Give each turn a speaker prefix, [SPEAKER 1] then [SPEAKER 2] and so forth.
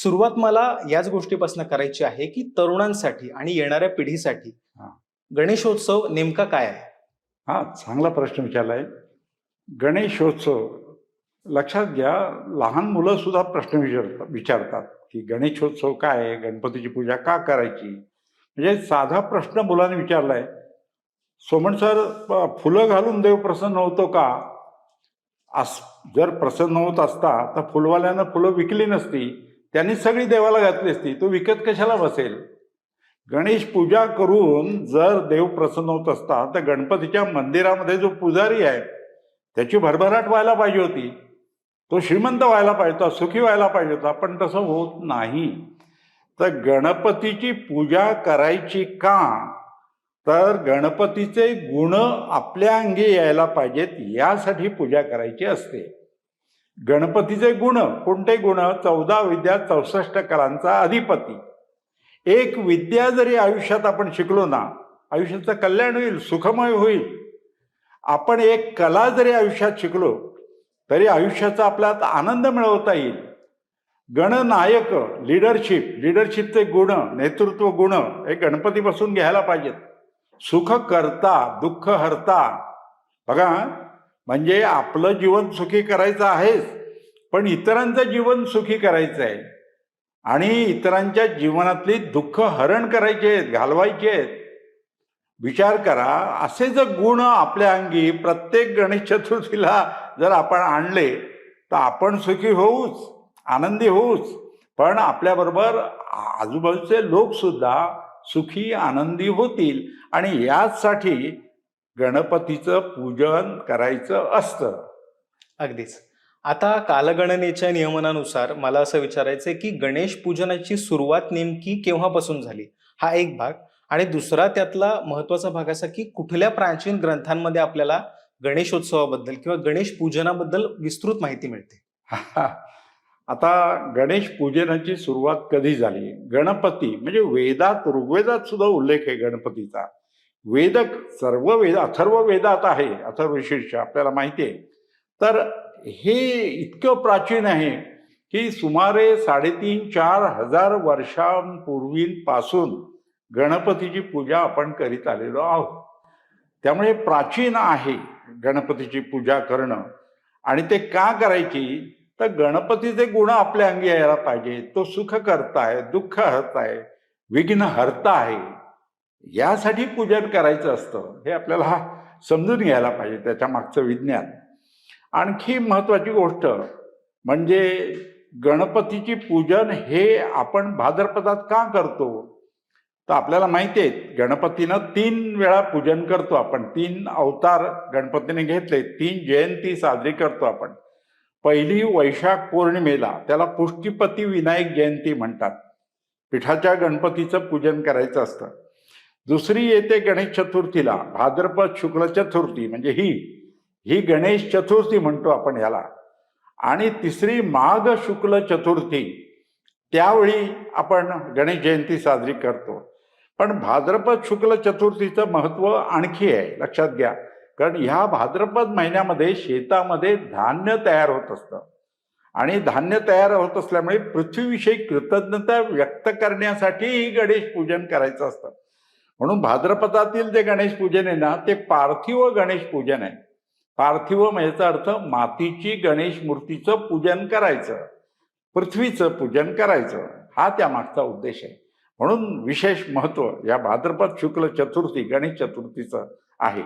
[SPEAKER 1] सुरुवात मला याच गोष्टीपासून करायची आहे, की तरुणांसाठी आणि येणाऱ्या पिढीसाठी
[SPEAKER 2] हां.
[SPEAKER 1] गणेशोत्सव नेमका काय आहे?
[SPEAKER 2] हां, चांगला प्रश्न विचारलाय. गणेशोत्सव लक्षात घ्या, लहान मुलं सुद्धा प्रश्न विचारतात, की गणेशोत्सव काय आहे? गणपतीची पूजा का करायची? म्हणजे साधा प्रश्न मुलाने विचारलाय, "सोमण सर, फुलं घालून देव प्रसन्न होतो का?" अस जर प्रसन्न होत असता, तर फुलवाल्यानं फुलं विकली नसती. त्यांनी सगळी देवाला घातली असती. तो विकत कशाला बसेल? गणेश पूजा करून जर देव प्रसन्न होत असता, तर गणपतीच्या मंदिरामध्ये जो पुजारी आहे त्याची भरभराट व्हायला पाहिजे होती. तो श्रीमंत व्हायला पाहिजे होता, सुखी व्हायला पाहिजे होता, पण तसं होत नाही. तर गणपतीची पूजा करायची का? तर गणपतीचे गुण आपल्या अंगी यायला पाहिजेत, यासाठी पूजा करायची असते. गणपतीचे गुण कोणते गुण? 14 विद्या 64 कलांचा अधिपती. एक विद्या जरी आयुष्यात आपण शिकलो ना, आयुष्याचं कल्याण होईल, सुखमय होईल. आपण एक कला जरी आयुष्यात शिकलो, तरी आयुष्याचा आपल्यात आनंद मिळवता येईल. गणनायक, लीडरशिपचे गुण, नेतृत्व गुण हे गणपतीपासून घ्यायला पाहिजेत. सुख करता, दुःख हरता. बघा, म्हणजे आपलं जीवन सुखी करायचं आहेच, पण इतरांचं जीवन सुखी करायचं आहे. आणि इतरांच्या जीवनातली दुःख हरण करायचे आहेत, घालवायचे आहेत. विचार करा, असे जर गुण आपल्या अंगी प्रत्येक गणेश चतुर्थीला जर आपण आणले, तर आपण सुखी होऊच, आनंदी होऊच, पण आपल्याबरोबर आजूबाजूचे लोक सुद्धा सुखी आनंदी होतील. आणि याचसाठी गणपतीचं पूजन करायचं असतं.
[SPEAKER 1] अगदीच. आता कालगणनेच्या नियमनानुसार मला असं विचारायचंय, की गणेश पूजनाची सुरुवात नेमकी केव्हापासून झाली? हा एक भाग. आणि दुसरा त्यातला महत्त्वाचा भाग असा, की कुठल्या प्राचीन ग्रंथांमध्ये आपल्याला गणेशोत्सवाबद्दल किंवा गणेश पूजनाबद्दल विस्तृत माहिती मिळते?
[SPEAKER 2] आता गणेश पूजनाची सुरुवात कधी झाली? गणपती म्हणजे वेदात, ऋग्वेदात सुद्धा उल्लेख आहे गणपतीचा. वेद, सर्व वेद, अथर्व वेदात आहे, अथर्वशीर्ष आपल्याला माहिती आहे. तर हे इतकं प्राचीन आहे की सुमारे 3,500-4,000 वर्षांपूर्वीपासून गणपतीची पूजा आपण करीत आलेलो आहोत. त्यामुळे प्राचीन आहे गणपतीची पूजा करणं. आणि ते का करायची? तर गणपतीचे गुण आपल्या अंगी यायला पाहिजे. तो सुख करताय, दुःख हरताय, विघ्न हरता आहे, यासाठी पूजन करायचं असतं. हे आपल्याला समजून घ्यायला पाहिजे, त्याच्या मागचं विज्ञान. आणखी महत्वाची गोष्ट म्हणजे गणपतीची पूजन हे आपण भाद्रपदात का करतो? तर आपल्याला माहिती आहे, गणपतीनं 3 वेळा पूजन करतो आपण. 3 अवतार गणपतीने घेतले, 3 जयंती साजरी करतो आपण. पहिली वैशाख पौर्णिमेला, त्याला पुष्टीपती विनायक जयंती म्हणतात. पिठाच्या गणपतीचं पूजन करायचं असतं. दुसरी येते गणेश चतुर्थीला, भाद्रपद शुक्ल चतुर्थी, म्हणजे ही गणेश चतुर्थी म्हणतो आपण ह्याला. आणि तिसरी माघ शुक्ल चतुर्थी, त्यावेळी आपण गणेश जयंती साजरी करतो. पण भाद्रपद शुक्ल चतुर्थीचं महत्त्व आणखी आहे, लक्षात घ्या. कारण ह्या भाद्रपद महिन्यामध्ये शेतामध्ये धान्य तयार होत असतं. आणि धान्य तयार होत असल्यामुळे पृथ्वीविषयी कृतज्ञता व्यक्त करण्यासाठी गणेश पूजन करायचं असतं. म्हणून भाद्रपदातील जे गणेश पूजन आहे ना, ते पार्थिव गणेश पूजन आहे. पार्थिव म्हणजे अर्थ मातीची गणेश मूर्तीचं पूजन करायचं, पृथ्वीचं पूजन करायचं, हा त्यामागचा उद्देश आहे. म्हणून विशेष महत्त्व या भाद्रपद शुक्ल चतुर्थी गणेश चतुर्थीचं आहे.